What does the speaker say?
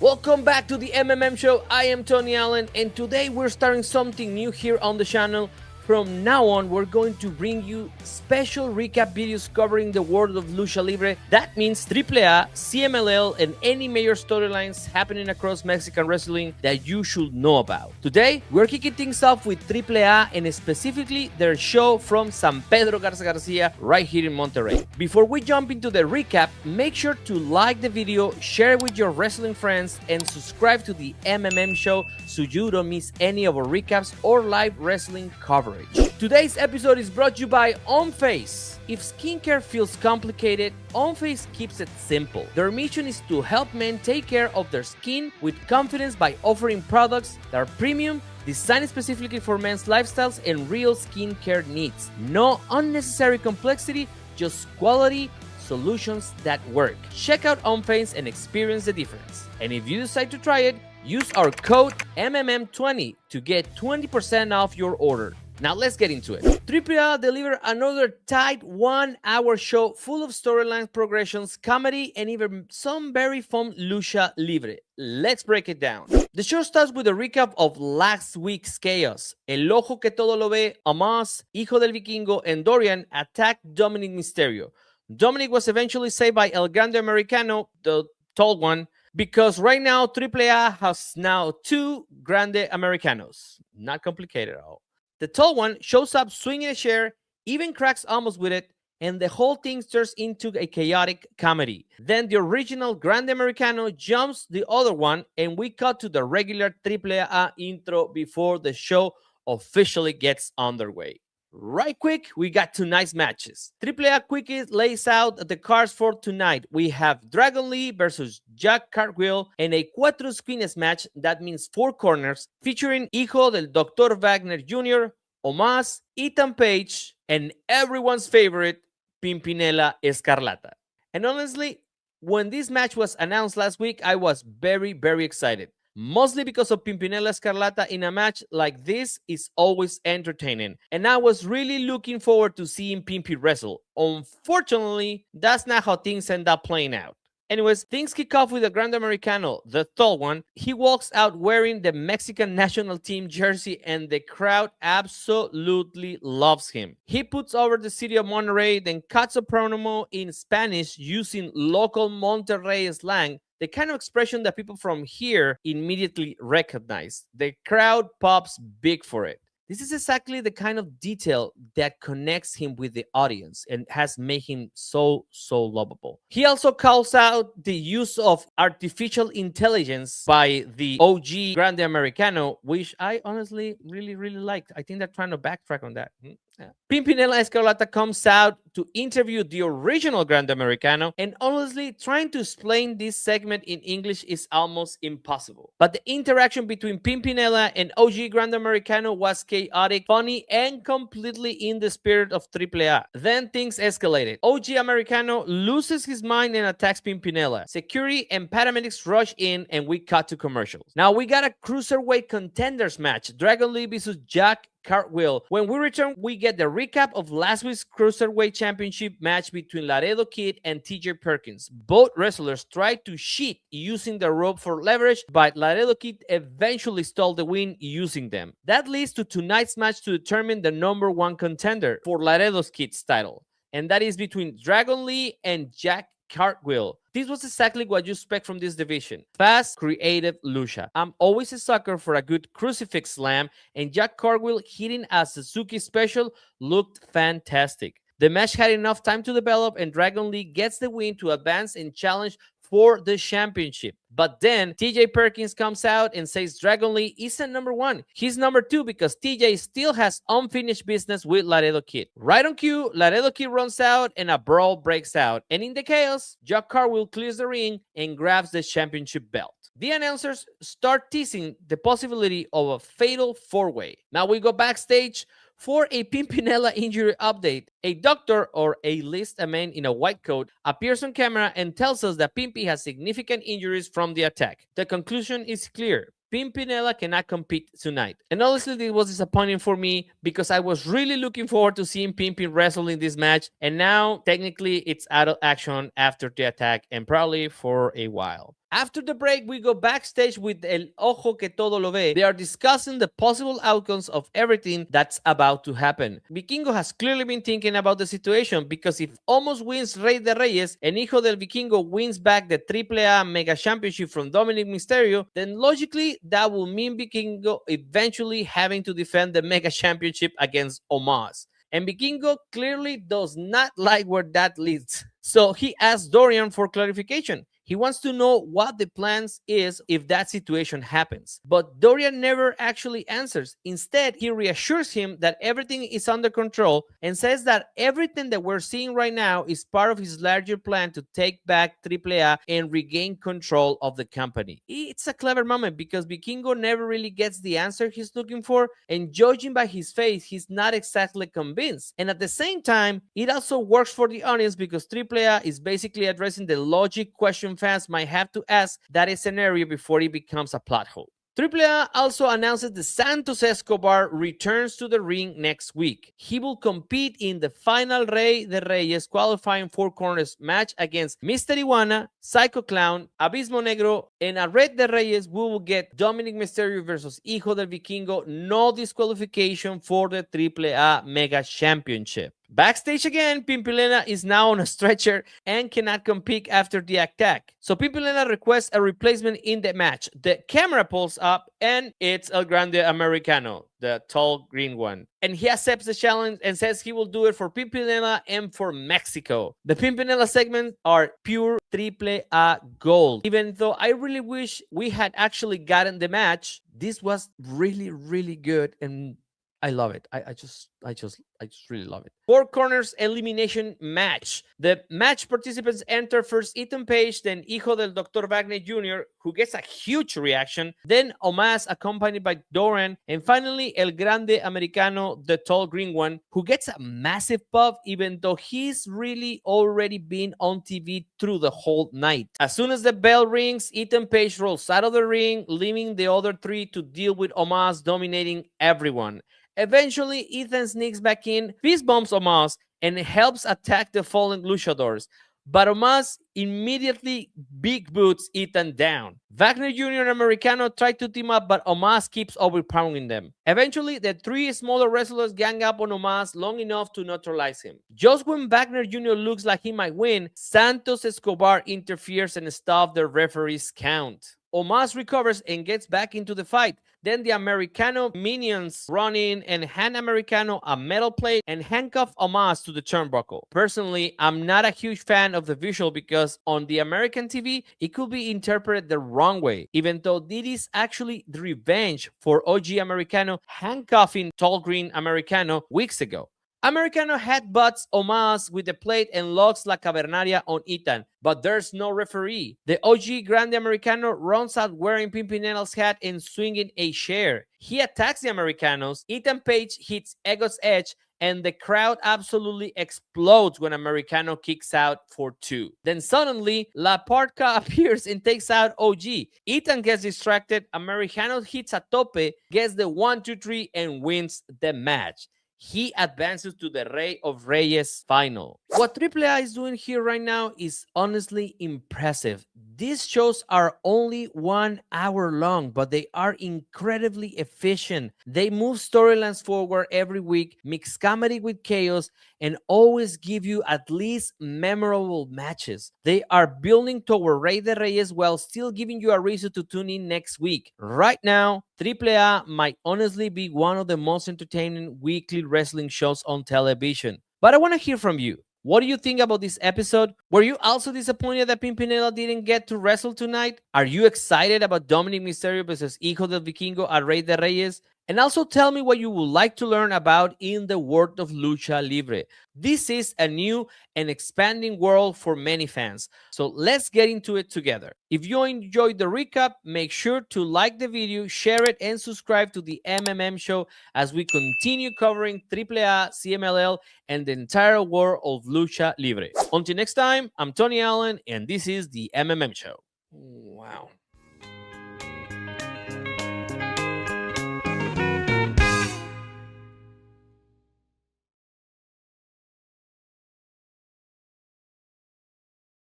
Welcome back to the MMM show. I am Tony Allen, and today we're starting something new here on the channel. From now on, we're going to bring you special recap videos covering the world of Lucha Libre. That means AAA, CMLL, and any major storylines happening across Mexican wrestling that you should know about. Today, we're kicking things off with AAA and specifically their show from San Pedro Garza García right here in Monterrey. Before we jump into the recap, make sure to like the video, share it with your wrestling friends, and subscribe to the MMM show so you don't miss any of our recaps or live wrestling coverage. Today's episode is brought to you by OnFace. If skincare feels complicated, OnFace keeps it simple. Their mission is to help men take care of their skin with confidence by offering products that are premium, designed specifically for men's lifestyles and real skincare needs. No unnecessary complexity, just quality solutions that work. Check out OnFace and experience the difference. And if you decide to try it, use our code MMM20 to get 20% off your order. Now let's get into it. AAA delivered another tight 1-hour show full of storylines, progressions, comedy, and even some very fun lucha libre. Let's break it down. The show starts with a recap of last week's chaos. El Ojo que Todo lo ve, Omos, Hijo del Vikingo, and Dorian attacked Dominik Mysterio. Dominik was eventually saved by El Grande Americano, the tall one, because right now AAA has now 2 Grande Americanos. Not complicated at all. The tall one shows up swinging a chair, even cracks Omos with it, and the whole thing turns into a chaotic comedy. Then the original Grande Americano jumps the other one, and we cut to the regular AAA intro before the show officially gets underway. Right quick, we got tonight's matches. AAA quickly lays out the cards for tonight. We have Dragon Lee versus Jack Cartwheel and a cuatro esquinas match, that means 4 corners, featuring Hijo del Dr. Wagner Jr., Omos, Ethan Page, and everyone's favorite, Pimpinela Escarlata. And honestly, when this match was announced last week, I was very, very excited. Mostly because of Pimpinela Escarlata in a match like this is always entertaining. And I was really looking forward to seeing Pimpy wrestle. Unfortunately, that's not how things end up playing out. Anyways, things kick off with the Grande Americano, the tall one. He walks out wearing the Mexican national team jersey and the crowd absolutely loves him. He puts over the city of Monterrey, then cuts a promo in Spanish using local Monterrey slang, the kind of expression that people from here immediately recognize. The crowd pops big for it. This is exactly the kind of detail that connects him with the audience and has made him so lovable. He also calls out the use of artificial intelligence by the OG Grande Americano, which I honestly really liked. I think they're trying to backtrack on that. Yeah. Pimpinela Escarlata comes out to interview the original Grande Americano, and honestly, trying to explain this segment in English is almost impossible. But the interaction between Pimpinela and OG Grande Americano was chaotic, funny, and completely in the spirit of AAA. Then things escalated. OG Americano loses his mind and attacks Pimpinela. Security and paramedics rush in, and we cut to commercials. Now we got a cruiserweight contenders match, Dragon Lee versus Jack Cartwheel. When we return, we get the recap of last week's Cruiserweight Championship match between Laredo Kid and TJ Perkins. Both wrestlers tried to cheat using the rope for leverage, but Laredo Kid eventually stole the win using them. That leads to tonight's match to determine the number 1 contender for Laredo Kid's title, and that is between Dragon Lee and Jack Cartwheel. This was exactly what you expect from this division. Fast, creative lucha. I'm always a sucker for a good crucifix slam, and Jack Cartwheel hitting a Suzuki special looked fantastic. The match had enough time to develop, and Dragon Lee gets the win to advance and challenge for the championship. But then TJ Perkins comes out and says Dragon Lee isn't number 1. He's number 2 because TJ still has unfinished business with Laredo Kid. Right on cue, Laredo Kid runs out and a brawl breaks out. And in the chaos, Jack Cartwheel clears the ring and grabs the championship belt. The announcers start teasing the possibility of a fatal 4-way. Now we go backstage for a Pimpinela injury update. A doctor, or a man in a white coat, appears on camera and tells us that Pimpy has significant injuries from the attack. The conclusion is clear. Pimpinela cannot compete tonight. And honestly, this was disappointing for me because I was really looking forward to seeing Pimpy wrestle in this match. And now, technically, it's out of action after the attack and probably for a while. After the break, we go backstage with El Ojo que Todo lo ve. They are discussing the possible outcomes of everything that's about to happen. Vikingo has clearly been thinking about the situation because if Omos wins Rey de Reyes and Hijo del Vikingo wins back the AAA Mega Championship from Dominik Mysterio, then logically that will mean Vikingo eventually having to defend the Mega Championship against Omos. And Vikingo clearly does not like where that leads. So he asks Dorian for clarification. He wants to know what the plans is if that situation happens. But Dorian never actually answers. Instead, he reassures him that everything is under control and says that everything that we're seeing right now is part of his larger plan to take back AAA and regain control of the company. It's a clever moment because Vikingo never really gets the answer he's looking for, and judging by his face, he's not exactly convinced. And at the same time, it also works for the audience because AAA is basically addressing the logic question fans might have to ask that scenario before it becomes a plot hole. AAA also announces that Santos Escobar returns to the ring next week. He will compete in the final Rey de Reyes qualifying four corners match against Mysterio, Psycho Clown, Abismo Negro, and at Rey de Reyes we will get Dominik Mysterio versus Hijo del Vikingo, no disqualification for the AAA Mega Championship. Backstage again, Pimpinela is now on a stretcher and cannot compete after the attack. So Pimpinela requests a replacement in the match. The camera pulls up and it's El Grande Americano, the tall green one. And he accepts the challenge and says he will do it for Pimpinela and for Mexico. The Pimpinela segments are pure AAA gold. Even though I really wish we had actually gotten the match, this was really, really good and I love it. I just really love it. Four corners elimination match. The match participants enter first Ethan Page, then Hijo del Dr. Wagner Jr., who gets a huge reaction, then Omos accompanied by Doran, and finally El Grande Americano, the tall green one, who gets a massive pop even though he's really already been on TV through the whole night. As soon as the bell rings, Ethan Page rolls out of the ring, leaving the other three to deal with Omos dominating everyone. Eventually, Ethan sneaks back in, fist bumps Omos, and helps attack the fallen luchadors. But Omos immediately big boots Ethan down. Wagner Jr. and Americano try to team up, but Omos keeps overpowering them. Eventually, the three smaller wrestlers gang up on Omos long enough to neutralize him. Just when Wagner Jr. looks like he might win, Santos Escobar interferes and stops the referee's count. Omos recovers and gets back into the fight. Then the Americano minions run in and hand Americano a metal plate and handcuff Omos to the turnbuckle. Personally, I'm not a huge fan of the visual because on the American TV, it could be interpreted the wrong way, even though it is actually the revenge for OG Americano handcuffing tall green Americano weeks ago. Americano headbutts Omos with the plate and locks La Cavernaria on Ethan, but there's no referee. The OG Grande Americano runs out wearing Pimpinela's hat and swinging a chair. He attacks the Americanos, Ethan Page hits Ego's edge, and the crowd absolutely explodes when Americano kicks out for two. Then suddenly, La Parca appears and takes out OG. Ethan gets distracted, Americano hits a tope, gets the 1-2-3, and wins the match. He advances to the Rey of Reyes final. What AAA is doing here right now is honestly impressive. These shows are only 1 hour long, but they are incredibly efficient. They move storylines forward every week, mix comedy with chaos, and always give you at least memorable matches. They are building toward Rey de Reyes while still giving you a reason to tune in next week. Right now, AAA might honestly be one of the most entertaining weekly wrestling shows on television. But I want to hear from you. What do you think about this episode? Were you also disappointed that Pimpinela didn't get to wrestle tonight? Are you excited about Dominik Mysterio versus Hijo del Vikingo at Rey de Reyes? And also tell me what you would like to learn about in the world of Lucha Libre. This is a new and expanding world for many fans. So let's get into it together. If you enjoyed the recap, make sure to like the video, share it, and subscribe to the MMM show as we continue covering AAA, CMLL, and the entire world of Lucha Libre. Until next time, I'm Tony Allen, and this is the MMM show. Wow.